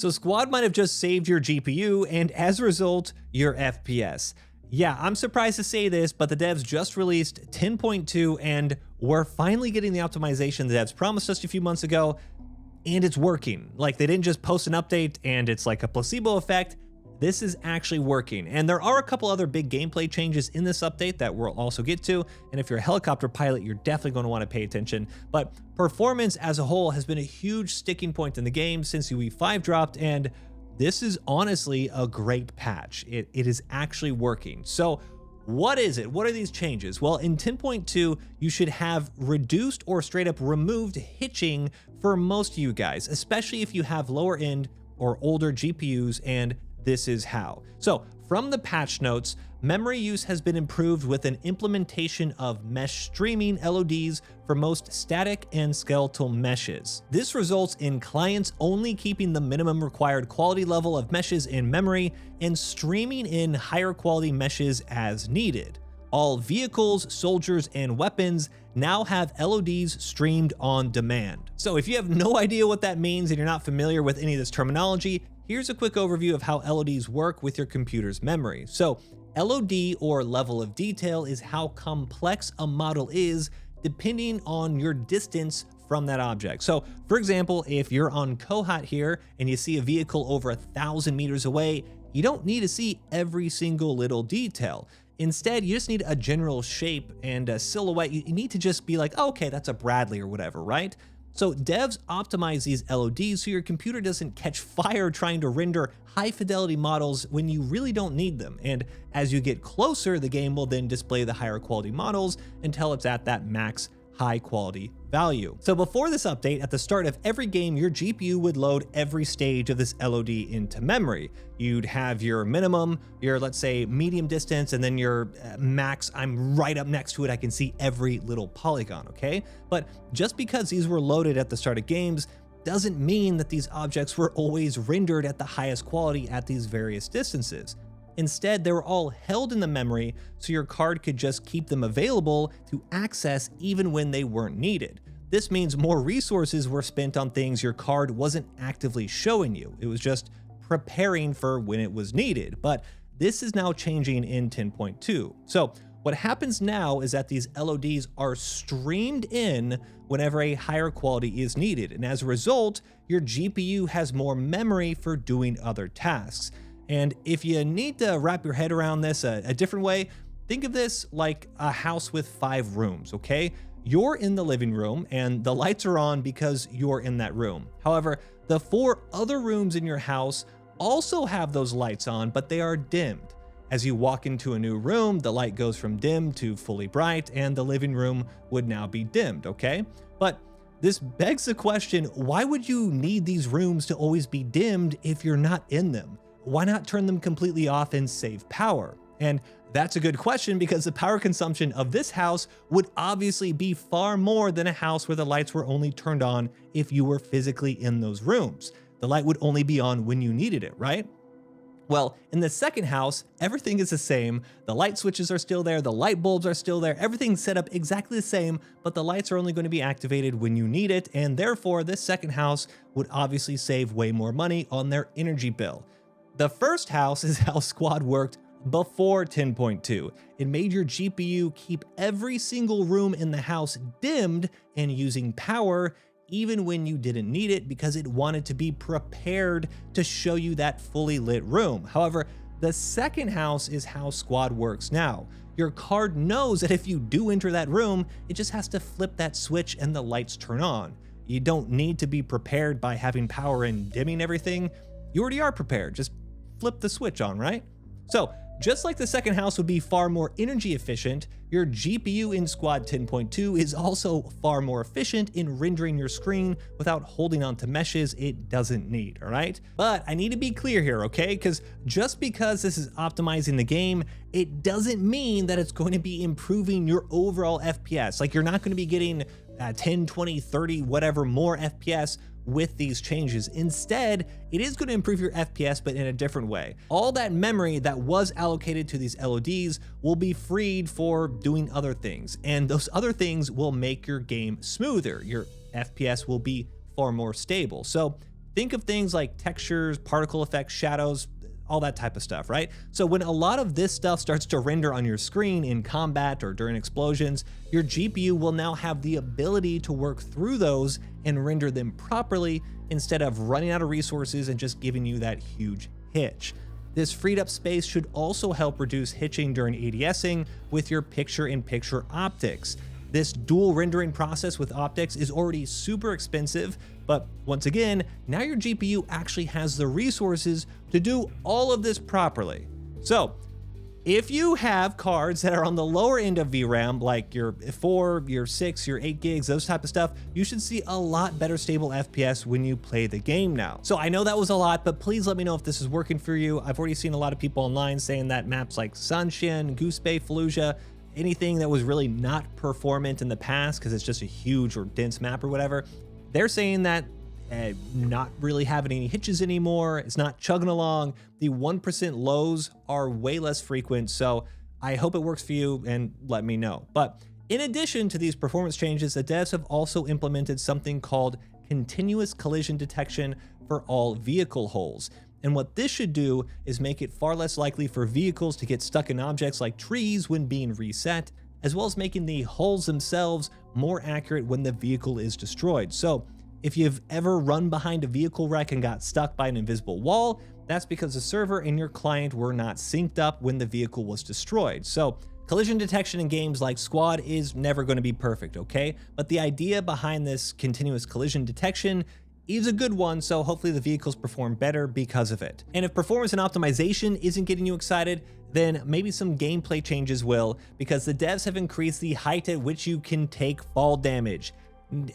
So Squad might have just saved your GPU and as a result, your FPS. Yeah, I'm surprised to say this, but the devs just released 10.2 and we're finally getting the optimization the devs promised us a few months ago, and it's working. Like, they didn't just post an update and it's like a placebo effect. This is actually working. And there are a couple other big gameplay changes in this update that we'll also get to. And if you're a helicopter pilot, you're definitely going to want to pay attention. But performance as a whole has been a huge sticking point in the game since UE5 dropped, and this is honestly a great patch. It is actually working. So what is it? What are these changes? Well, in 10.2, you should have reduced or straight up removed hitching for most of you guys, especially if you have lower end or older GPUs, and this is how. So from the patch notes, memory use has been improved with an implementation of mesh streaming LODs for most static and skeletal meshes. This results in clients only keeping the minimum required quality level of meshes in memory and streaming in higher quality meshes as needed. All vehicles, soldiers, and weapons now have LODs streamed on demand. So if you have no idea what that means and you're not familiar with any of this terminology, here's a quick overview of how LODs work with your computer's memory. So LOD, or level of detail, is how complex a model is depending on your distance from that object. So for example, if you're on Kohat here and you see a vehicle over 1,000 meters away, you don't need to see every single little detail. Instead, you just need a general shape and a silhouette. You need to just be like, oh, okay, that's a Bradley or whatever, right? So devs optimize these LODs so your computer doesn't catch fire trying to render high fidelity models when you really don't need them. And as you get closer, the game will then display the higher quality models until it's at that max high quality value. So before this update, at the start of every game, your GPU would load every stage of this LOD into memory. You'd have your minimum, your, let's say, medium distance, and then your max. I'm right up next to it. I can see every little polygon, okay? But just because these were loaded at the start of games doesn't mean that these objects were always rendered at the highest quality at these various distances. Instead, they were all held in the memory so your card could just keep them available to access even when they weren't needed. This means more resources were spent on things your card wasn't actively showing you. It was just preparing for when it was needed. But this is now changing in 10.2. So what happens now is that these LODs are streamed in whenever a higher quality is needed. And as a result, your GPU has more memory for doing other tasks. And if you need to wrap your head around this a different way, think of this like a house with 5 rooms, okay? You're in the living room and the lights are on because you're in that room. However, the 4 other rooms in your house also have those lights on, but they are dimmed. As you walk into a new room, the light goes from dim to fully bright, and the living room would now be dimmed, okay? But this begs the question, why would you need these rooms to always be dimmed if you're not in them? Why not turn them completely off and save power? And that's a good question, because the power consumption of this house would obviously be far more than a house where the lights were only turned on if you were physically in those rooms. The light would only be on when you needed it, right? Well, in the second house, everything is the same. The light switches are still there, the light bulbs are still there, everything's set up exactly the same, but the lights are only going to be activated when you need it, and therefore this second house would obviously save way more money on their energy bill. The first house is how Squad worked before 10.2. It made your GPU keep every single room in the house dimmed and using power even when you didn't need it, because it wanted to be prepared to show you that fully lit room. However, the second house is how Squad works now. Your card knows that if you do enter that room, it just has to flip that switch and the lights turn on. You don't need to be prepared by having power and dimming everything. You already are prepared. Just flip the switch on, right? So just like the second house would be far more energy efficient, your GPU in Squad 10.2 is also far more efficient in rendering your screen without holding on to meshes it doesn't need, all right? But I need to be clear here, okay? Because just because this is optimizing the game, it doesn't mean that it's going to be improving your overall FPS. Like, you're not going to be getting 10, 20, 30, whatever more FPS with these changes. Instead, it is going to improve your FPS, but in a different way. All that memory that was allocated to these LODs will be freed for doing other things, and those other things will make your game smoother. Your FPS will be far more stable. So Think of things like textures, particle effects, shadows, all that type of stuff, right? So when a lot of this stuff starts to render on your screen in combat or during explosions, your GPU will now have the ability to work through those and render them properly instead of running out of resources and just giving you that huge hitch. This freed up space should also help reduce hitching during ADSing with your picture-in-picture optics. This dual rendering process with optics is already super expensive, but once again, now your GPU actually has the resources to do all of this properly. So, if you have cards that are on the lower end of VRAM, like your 4, your 6, your 8 gigs, those type of stuff, you should see a lot better stable FPS when you play the game now. So I know that was a lot, but please let me know if this is working for you. I've already seen a lot of people online saying that maps like Sunshin, Goose Bay, Fallujah, anything that was really not performant in the past because it's just a huge or dense map or whatever, they're saying that not really having any hitches anymore. It's not chugging along. The 1% lows are way less frequent. So I hope it works for you and let me know. But in addition to these performance changes, the devs have also implemented something called continuous collision detection for all vehicle holes. And what this should do is make it far less likely for vehicles to get stuck in objects like trees when being reset, as well as making the holes themselves more accurate when the vehicle is destroyed. So if you've ever run behind a vehicle wreck and got stuck by an invisible wall, that's because the server and your client were not synced up when the vehicle was destroyed. So collision detection in games like Squad is never going to be perfect, okay? But the idea behind this continuous collision detection is a good one, so hopefully the vehicles perform better because of it. And if performance and optimization isn't getting you excited, then maybe some gameplay changes will, because the devs have increased the height at which you can take fall damage.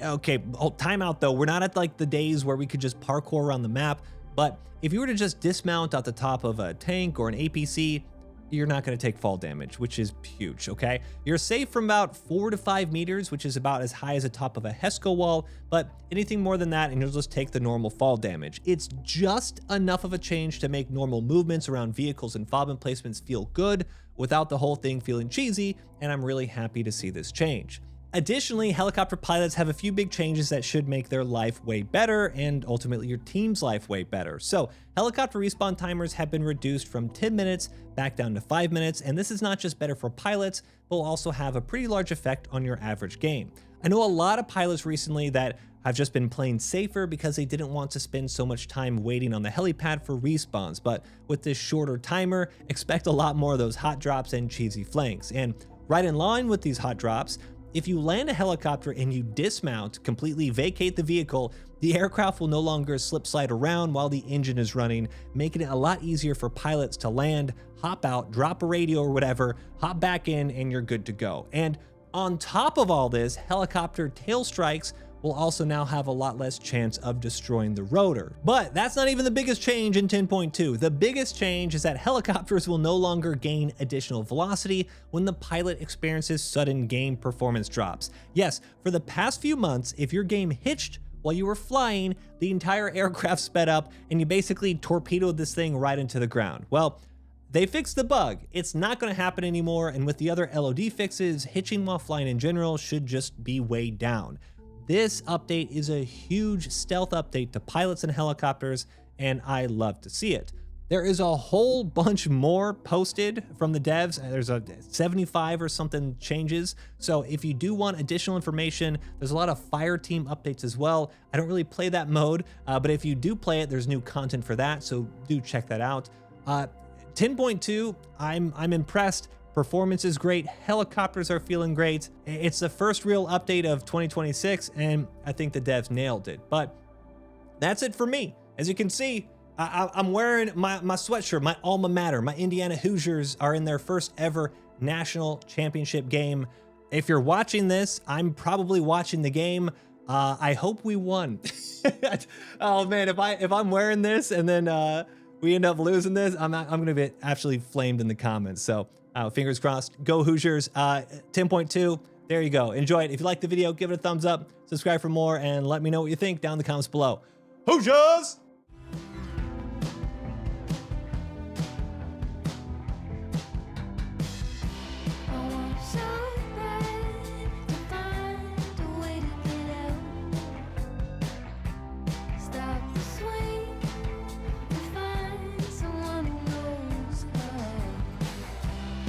Okay, time out though. We're not at like the days where we could just parkour around the map, but if you were to just dismount at the top of a tank or an APC, you're not going to take fall damage, which is huge, okay? You're safe from about 4 to 5 meters, which is about as high as the top of a HESCO wall, but anything more than that and you'll just take the normal fall damage. It's just enough of a change to make normal movements around vehicles and fob emplacements feel good without the whole thing feeling cheesy, and I'm really happy to see this change. Additionally, helicopter pilots have a few big changes that should make their life way better and ultimately your team's life way better. So helicopter respawn timers have been reduced from 10 minutes back down to 5 minutes, and this is not just better for pilots, but will also have a pretty large effect on your average game. I know a lot of pilots recently that have just been playing safer because they didn't want to spend so much time waiting on the helipad for respawns, but with this shorter timer, expect a lot more of those hot drops and cheesy flanks. And right in line with these hot drops, if you land a helicopter and you dismount, completely vacate the vehicle, the aircraft will no longer slip slide around while the engine is running, making it a lot easier for pilots to land, hop out, drop a radio or whatever, hop back in, and you're good to go. And on top of all this, helicopter tail strikes will also now have a lot less chance of destroying the rotor. But that's not even the biggest change in 10.2. The biggest change is that helicopters will no longer gain additional velocity when the pilot experiences sudden game performance drops. Yes, for the past few months, if your game hitched while you were flying, the entire aircraft sped up and you basically torpedoed this thing right into the ground. Well, they fixed the bug. It's not going to happen anymore, and with the other LOD fixes, hitching while flying in general should just be way down. This update is a huge stealth update to pilots and helicopters, and I love to see it. There is a whole bunch more posted from the devs. There's a 75 or something changes. So if you do want additional information, there's a lot of fire team updates as well. I don't really play that mode, but if you do play it, there's new content for that. So do check that out. 10.2, I'm impressed. Performance is great. Helicopters are feeling great. It's the first real update of 2026, and I think the devs nailed it. But that's it for me. As you can see, I'm wearing my sweatshirt, my alma mater. My Indiana Hoosiers are in their first ever national championship game. If you're watching this, I'm probably watching the game. I hope we won. Oh man, if I'm wearing this and then we end up losing this, I'm gonna be absolutely flamed in the comments. So fingers crossed. Go Hoosiers. 10.2. There you go. Enjoy it. If you like the video, give it a thumbs up. Subscribe for more, and let me know what you think down in the comments below. Hoosiers!